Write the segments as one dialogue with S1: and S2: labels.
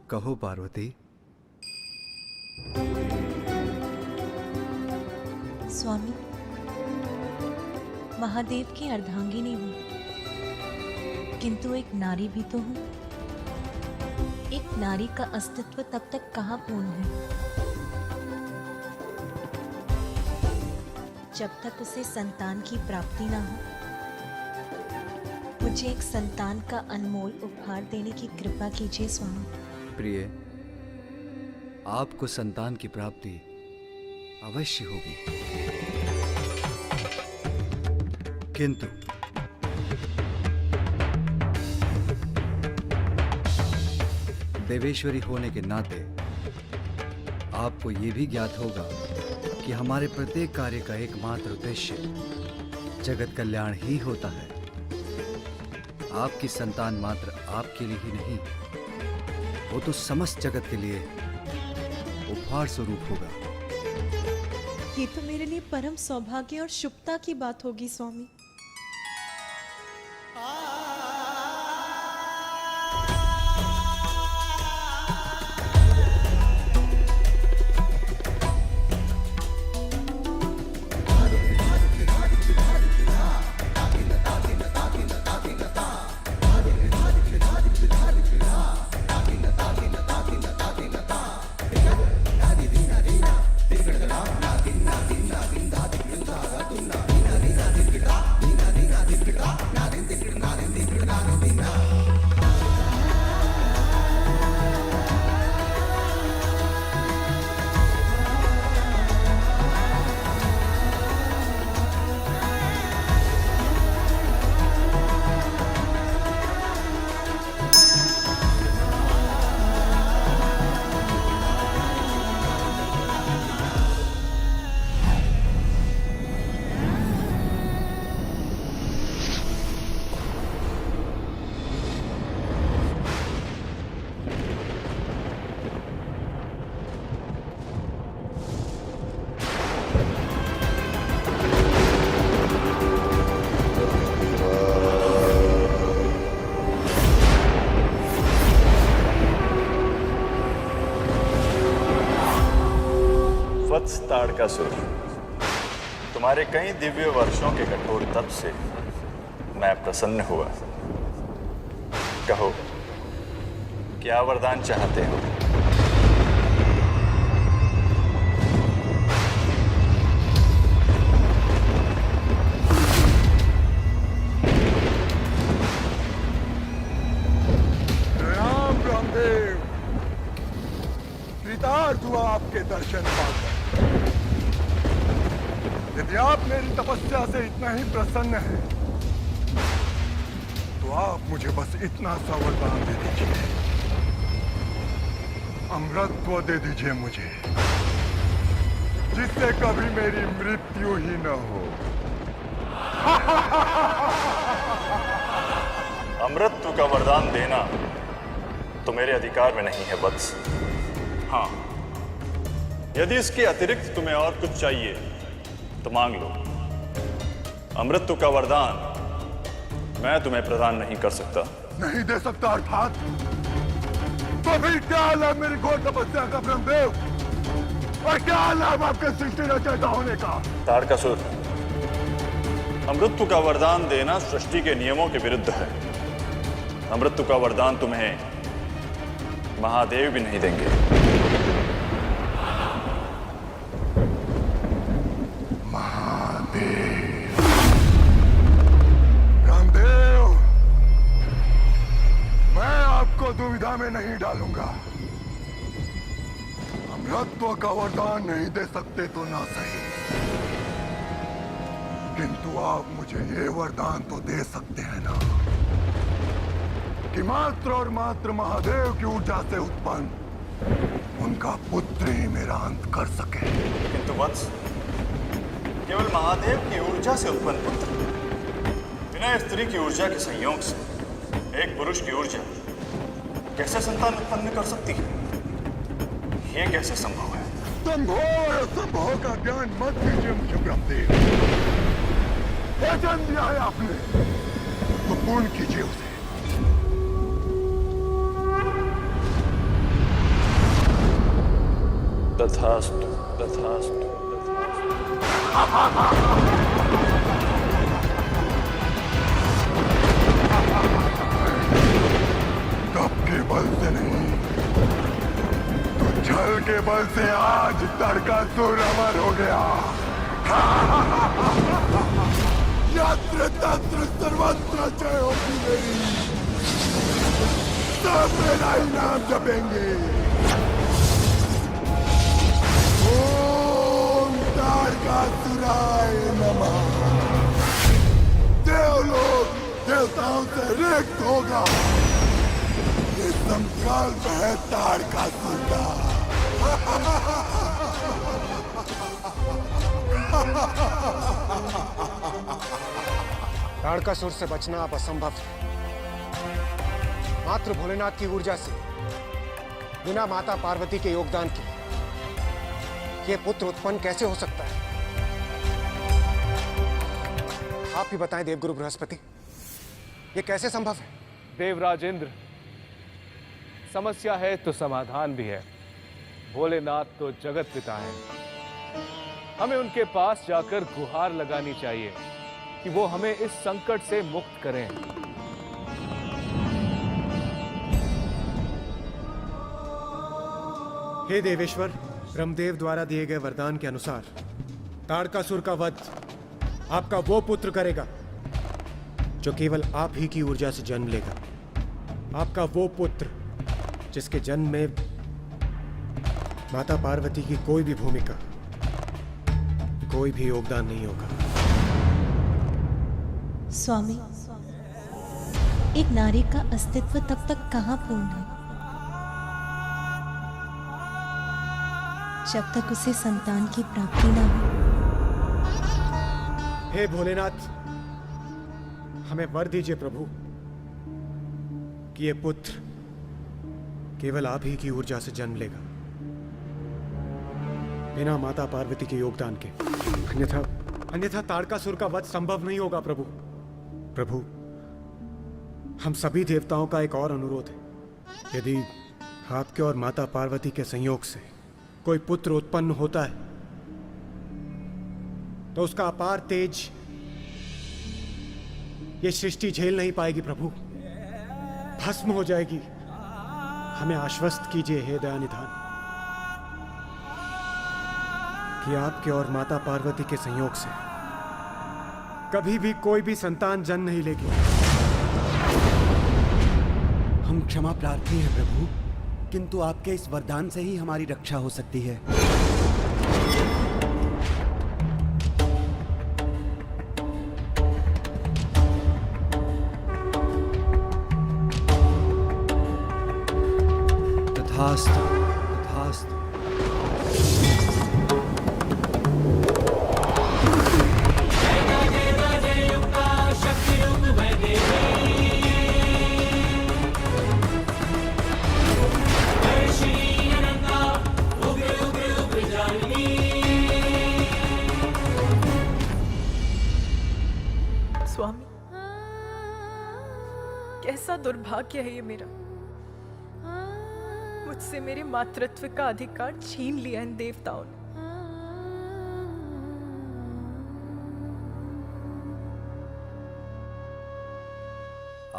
S1: कहो पार्वती।
S2: स्वामी, महादेव की अर्धांगिनी हूँ, किंतु एक नारी भी तो हूँ। एक नारी का अस्तित्व तब तक कहाँ पूर्ण है जब तक उसे संतान की प्राप्ति ना हो। मुझे एक संतान का अनमोल उपहार देने की कृपा कीजिए स्वामी।
S1: प्रिय, आपको संतान की प्राप्ति अवश्य होगी, किंतु देवेश्वरी होने के नाते आपको यह भी ज्ञात होगा कि हमारे प्रत्येक कार्य का एकमात्र उद्देश्य जगत कल्याण ही होता है। आपकी संतान मात्र आपके लिए ही नहीं, वो तो समस्त जगत के लिए उपहार स्वरूप होगा।
S2: ये तो मेरे लिए परम सौभाग्य और शुभता की बात होगी स्वामी।
S3: ताड़कासुर, तुम्हारे कई दिव्य वर्षों के कठोर तप से मैं प्रसन्न हुआ। कहो, क्या वरदान चाहते हो?
S4: राम रामदेव, कृतार्थ हुआ आपके दर्शन पाकर। यदि आप मेरी तपस्या से इतना ही प्रसन्न हैं, तो आप मुझे बस इतना सा वरदान दे दीजिए। अमृतत्व दे दीजिए मुझे, जिससे कभी मेरी मृत्यु ही न हो।
S3: अमृतत्व का वरदान देना तो मेरे अधिकार में नहीं है वत्स। हाँ, यदि इसके अतिरिक्त तुम्हें और कुछ चाहिए तो मांग लो। अमृतत्व का वरदान मैं तुम्हें प्रदान नहीं कर सकता।
S4: नहीं दे सकता अर्थात? तो फिर क्या लाभ मेरी घोर तपस्या का ब्रह्मदेव, और क्या लाभ आपके सृष्टि रचयिता होने का?
S3: ताड़कासुर, अमृतत्व का वरदान देना सृष्टि के नियमों के विरुद्ध है। अमृतत्व का वरदान तुम्हें महादेव भी नहीं देंगे।
S4: दुविधा में नहीं डालूंगा। अमृतत्व का वरदान नहीं दे सकते तो ना सही, किंतु आप मुझे ये वरदान तो दे सकते हैं ना, कि मात्र और मात्र महादेव की ऊर्जा से उत्पन्न उनका पुत्र ही मेरा अंत कर सके।
S3: किंतु वत्स, केवल महादेव की ऊर्जा से उत्पन्न पुत्र बिना स्त्री की ऊर्जा के संयोग से एक पुरुष की ऊर्जा कैसे संतान उत्पन्न कर सकती है? ये कैसे संभव है?
S4: संभव और असंभव का ज्ञान मत दीजिए मुझे ब्रह्मदेव। वचन दिया है आपने तो पूर्ण कीजिए उसे।
S3: तथास्तु तथास्तु।
S4: कब के बल से नहीं तो छल के बल से आज तारकासुर अमर हो गया। यत्र तत्र सर्वत्र जय होगी मेरी। सब मेरा ही नाम जपेंगे। ओम तारकासुराय नमः। देवलोक देवताओं से रिक्त होगा। ये संकल्प है तारकासुर का।
S5: तारकासुर से बचना अब असंभव है। मात्र भोलेनाथ की ऊर्जा से, बिना माता पार्वती के योगदान के ये पुत्र उत्पन्न कैसे हो सकता है? आप ही बताएं देवगुरु बृहस्पति, ये कैसे संभव है?
S6: देवराजेंद्र, समस्या है तो समाधान भी है। भोलेनाथ तो जगत पिता है। हमें उनके पास जाकर गुहार लगानी चाहिए कि वो हमें इस संकट से मुक्त करें।
S5: हे देवेश्वर, ब्रह्मदेव द्वारा दिए गए वरदान के अनुसार तारकासुर का वध आपका वो पुत्र करेगा जो केवल आप ही की ऊर्जा से जन्म लेगा। आपका वो पुत्र जिसके जन्म में माता पार्वती की कोई भी भूमिका, कोई भी योगदान नहीं होगा।
S2: स्वामी, एक नारी का अस्तित्व तब तक कहाँ पूर्ण है जब तक उसे संतान की प्राप्ति ना हो।
S5: हे भोलेनाथ, हमें वर दीजिए प्रभु कि ये पुत्र केवल आप ही की ऊर्जा से जन्म लेगा, बिना माता पार्वती के योगदान के। अन्यथा तारकासुर का वध संभव नहीं होगा प्रभु। प्रभु, हम सभी देवताओं का एक और अनुरोध है। यदि आपके और माता पार्वती के संयोग से कोई पुत्र उत्पन्न होता है तो उसका अपार तेज ये सृष्टि झेल नहीं पाएगी प्रभु, भस्म हो जाएगी। हमें आश्वस्त कीजिए हे दयानिधान कि आपके और माता पार्वती के संयोग से कभी भी कोई भी संतान जन्म नहीं लेगी।
S7: हम क्षमा प्रार्थी हैं प्रभु, किंतु आपके इस वरदान से ही हमारी रक्षा हो सकती है।
S1: तथास्तु तथास्तु।
S8: स्वामी, कैसा दुर्भाग्य है ये मेरा। मुझसे मेरे मातृत्व का अधिकार छीन लिया इन देवताओं ने।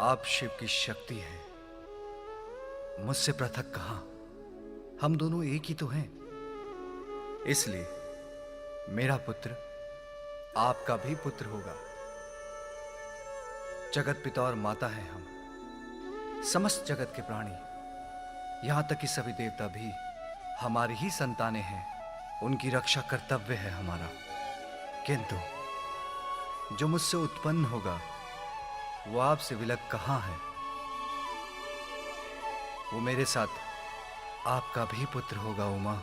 S1: आप शिव की शक्ति हैं, मुझसे पृथक कहां। हम दोनों एक ही तो हैं। इसलिए मेरा पुत्र आपका भी पुत्र होगा। जगत पिता और माता हैं हम, समस्त जगत के प्राणी, यहां तक कि सभी देवता भी हमारी ही संतानें हैं। उनकी रक्षा कर्तव्य है हमारा। किंतु जो मुझसे उत्पन्न होगा वो आपसे विलग कहां है। वो मेरे साथ आपका भी पुत्र होगा उमा।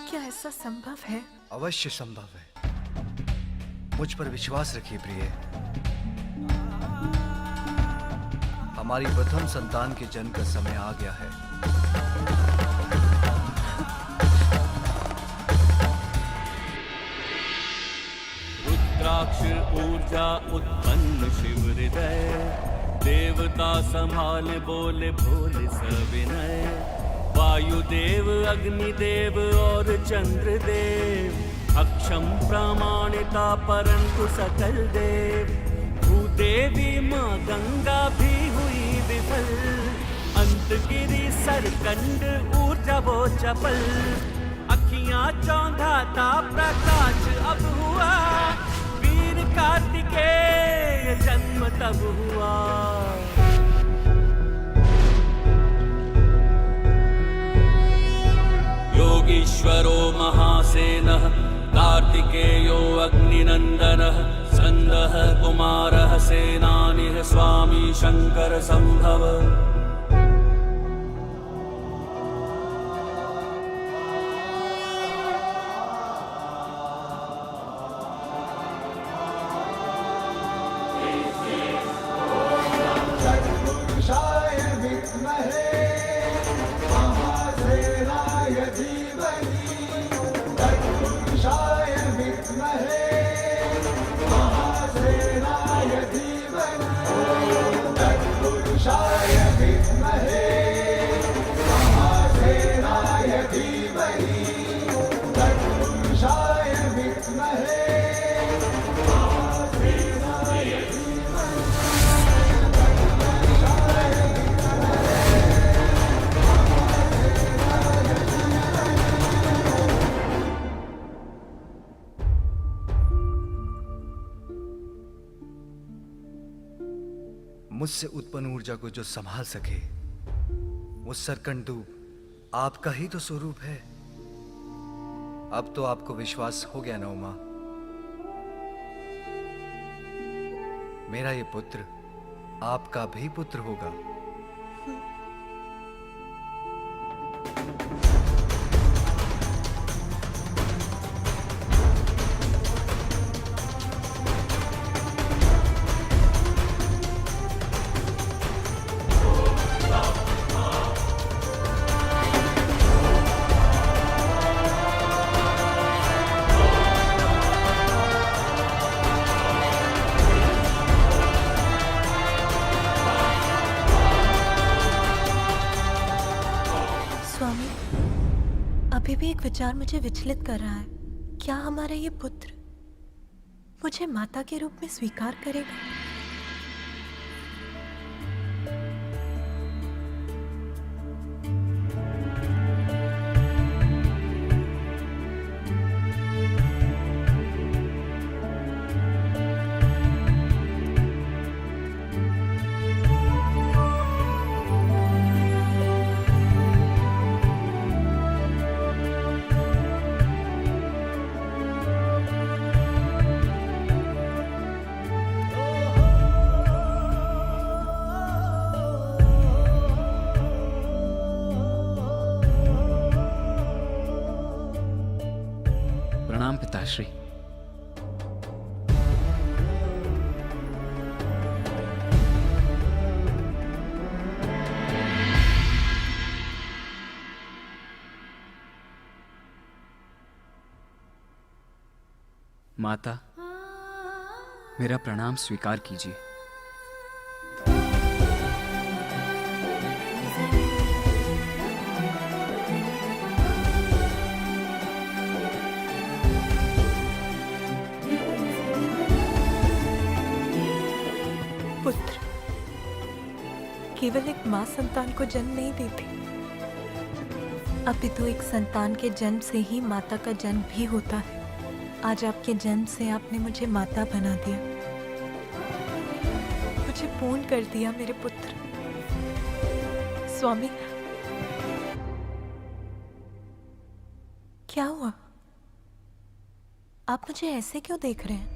S8: क्या ऐसा संभव है?
S1: अवश्य संभव है। मुझ पर विश्वास रखिए प्रिय। हमारी प्रथम संतान के जन्म का समय आ गया है।
S9: रुद्राक्ष ऊर्जा उत्पन्न शिव हृदय, देवता संभाल बोले भोले सविनय। वायुदेव अग्निदेव और चंद्रदेव अक्षम प्रमाणिता परंतु सकल देव। भूदेवी माँ गंगा भी हुई विफल, अंत गिरी सरकंड ऊर्जा वो चपल। अखियां चौंधाता प्रकाश अब हुआ, वीर कार्तिकेय जन्म तब हुआ। योगीश्वरो महासेनः कार्तिकेयो अग्निनन्दनः। स्कन्दः कुमारः सेनानिः स्वामी शंकर संभव।
S1: मुझसे उत्पन्न ऊर्जा को जो संभाल सके, वो सरकंडूप आपका ही तो स्वरूप है। अब तो आपको विश्वास हो गया ना उमा? मेरा ये पुत्र आपका भी पुत्र होगा।
S2: अभी भी एक विचार मुझे विचलित कर रहा है। क्या हमारा ये पुत्र मुझे माता के रूप में स्वीकार करेगा?
S10: प्रणाम पिताश्री। माता, मेरा प्रणाम स्वीकार कीजिए।
S2: पुत्र केवल एक माँ संतान को जन्म नहीं देती, अपितु एक संतान के जन्म से ही माता का जन्म भी होता है। आज आपके जन्म से आपने मुझे माता बना दिया, मुझे पूर्ण कर दिया मेरे पुत्र। स्वामी, क्या हुआ? आप मुझे ऐसे क्यों देख रहे हैं?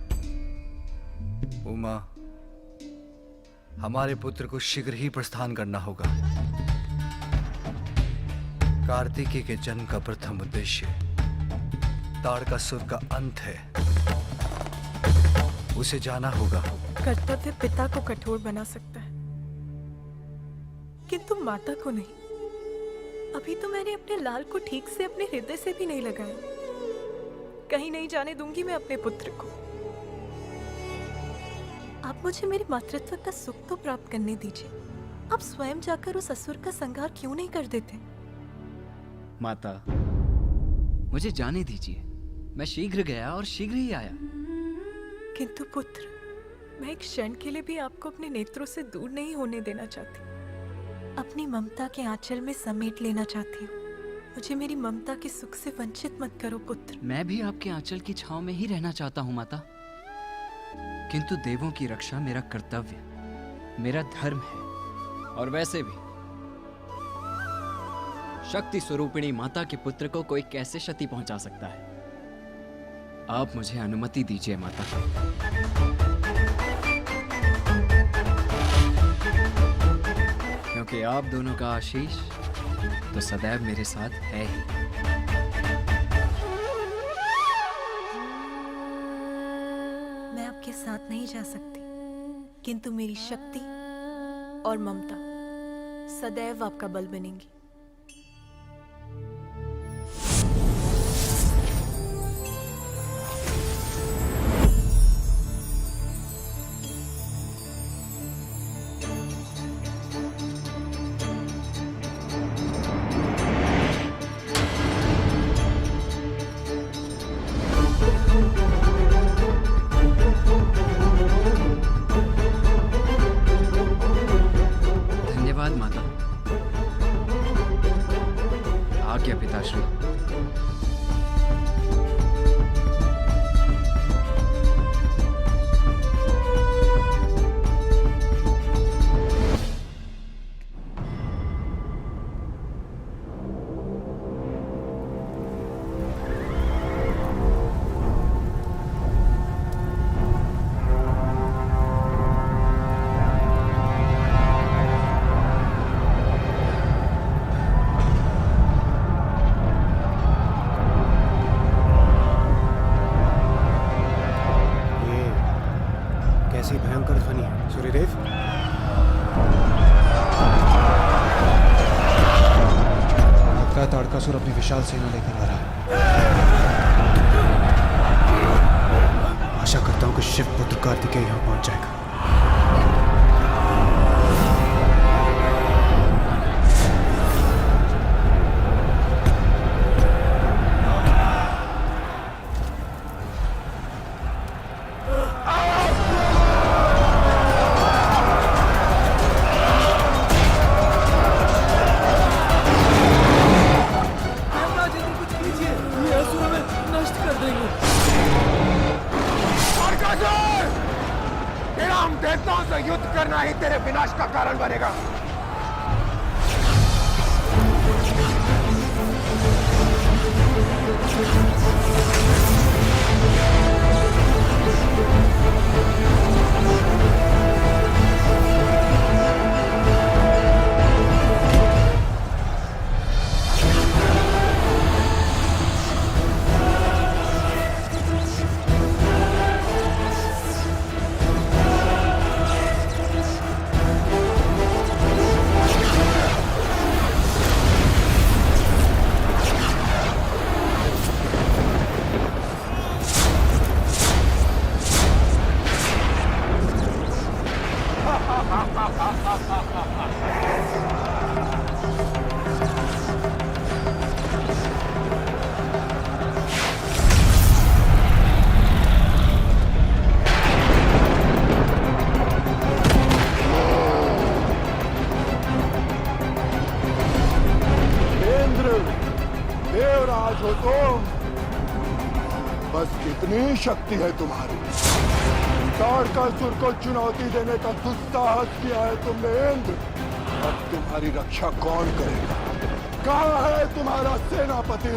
S1: उमा, हमारे पुत्र को शीघ्र ही प्रस्थान करना होगा। कार्तिकेय के जन्म का प्रथम उद्देश्य ताड़कासुर का अंत है, उसे जाना होगा।
S8: कर्तव्य पिता को कठोर बना सकता है, किंतु माता को नहीं। अभी तो मैंने अपने लाल को ठीक से अपने हृदय से भी नहीं लगाया। कहीं नहीं जाने दूंगी मैं अपने पुत्र को। आप मुझे मेरे मातृत्व का सुख तो प्राप्त करने दीजिए। आप स्वयं जाकर उस असुर का संहार क्यों नहीं कर देते?
S10: माता, मुझे जाने दीजिए। मैं शीघ्र गया और शीघ्र ही आया।
S8: किंतु पुत्र, मैं एक क्षण के लिए भी आपको अपने नेत्रों से दूर नहीं होने देना चाहती। अपनी ममता के आंचल में समेट लेना चाहती हूँ। मुझे मेरी ममता के सुख से वंचित मत करो पुत्र।
S10: मैं भी आपके आंचल की छांव में ही रहना चाहता हूँ माता, किंतु देवों की रक्षा मेरा कर्तव्य, मेरा धर्म है। और वैसे भी शक्ति स्वरूपिणी माता के पुत्र को कोई कैसे क्षति पहुंचा सकता है? आप मुझे अनुमति दीजिए माता। क्योंकि आप दोनों का आशीष तो सदैव मेरे साथ है ही।
S8: मैं आपके साथ नहीं जा सकती, किंतु मेरी शक्ति और ममता सदैव आपका बल बनेंगी।
S10: धन्यवाद माता। आज्ञा पिताश्री।
S5: कैसी भयंकर ध्वनि है सूर्यदेव।
S1: लगता है ताड़कासुर अपनी विशाल सेना लेकर आ रहा है। आशा करता हूं कि शिव पुत्र कार्तिकेय यहां पहुंच जाएगा।
S4: तेरा हम देवताओं से युद्ध करना ही तेरे विनाश का कारण बनेगा। देवराज हो तुम, बस कितनी शक्ति है तुम्हारी। ताड़कासुर को चुनौती देने का दुस्साहस किया है तुमने इंद्र। अब तुम्हारी रक्षा कौन करेगा? कहाँ है तुम्हारा सेनापति?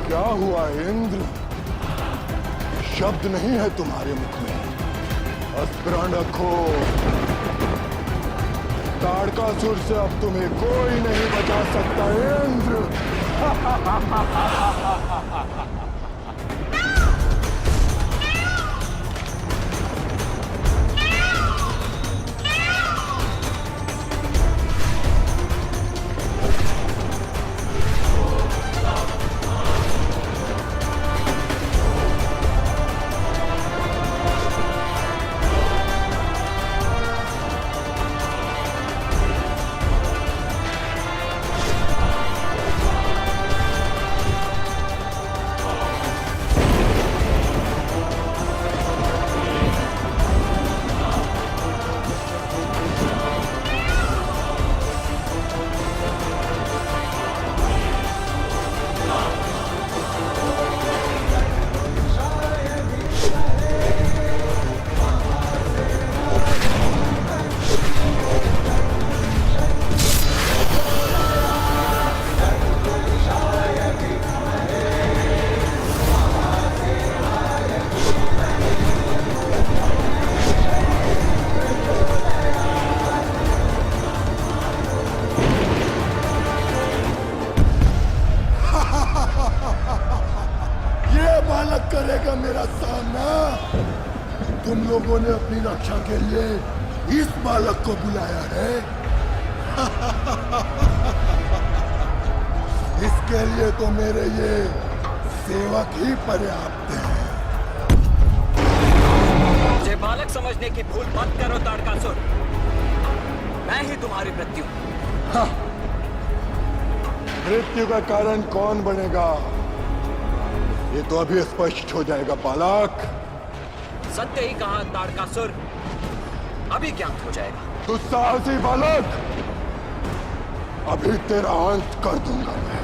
S4: क्या हुआ इंद्र? शब्द नहीं है तुम्हारे मुख में। अस्त्र रखो। ताड़कासुर से अब तुम्हें कोई नहीं बचा सकता इंद्र। लोगों ने अपनी रक्षा के लिए इस बालक को बुलाया है। इसके लिए तो मेरे ये सेवक ही पर्याप्त हैं।
S10: मुझे बालक समझने की भूल मत करो ताड़कासुर। मैं ही तुम्हारी मृत्यु।
S4: हाँ। मृत्यु का कारण कौन बनेगा ये तो अभी स्पष्ट हो जाएगा बालक।
S10: सत्य ही कहा ताड़कासुर, अभी ज्ञात हो जाएगा।
S4: तू साहसी बालक, अभी तेरा अंत कर दूंगा मैं।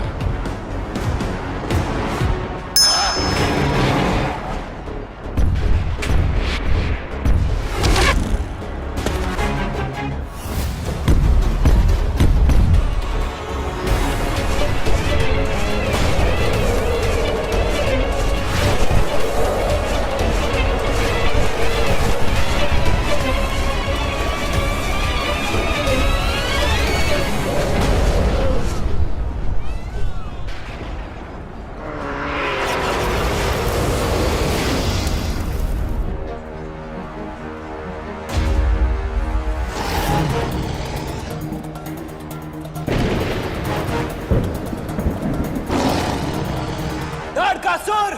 S10: ताड़कासुर,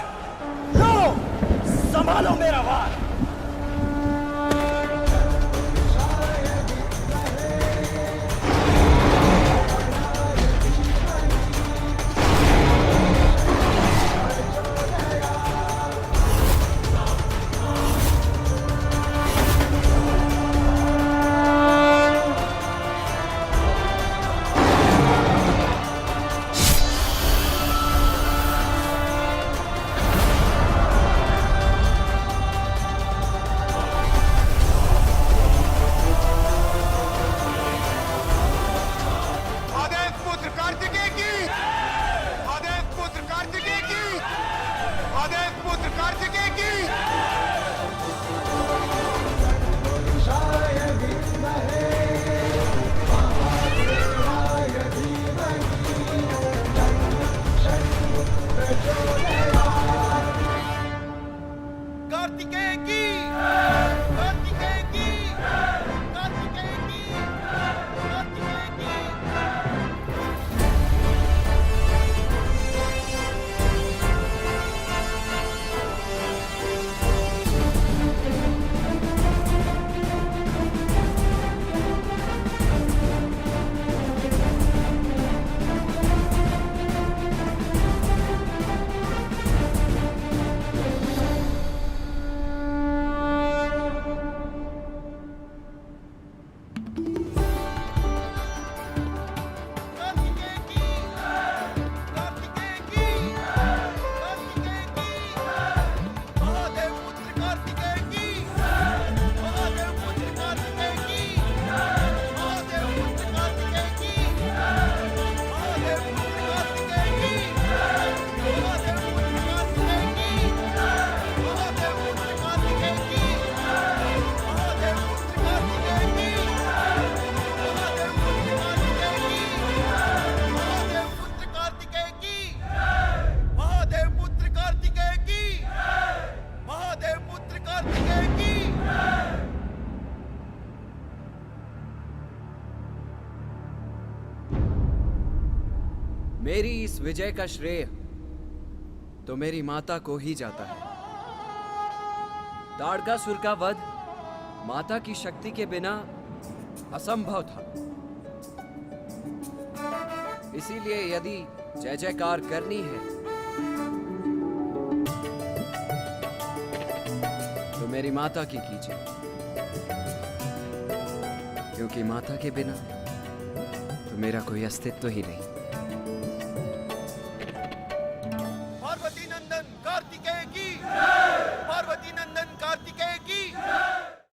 S10: लो संभालो मेरा वार। मेरी इस विजय का श्रेय तो मेरी माता को ही जाता है। ताड़कासुर का वध माता की शक्ति के बिना असंभव था। इसीलिए यदि जय जयकार करनी है तो मेरी माता की कीजिए, क्योंकि माता के बिना तो मेरा कोई अस्तित्व ही नहीं।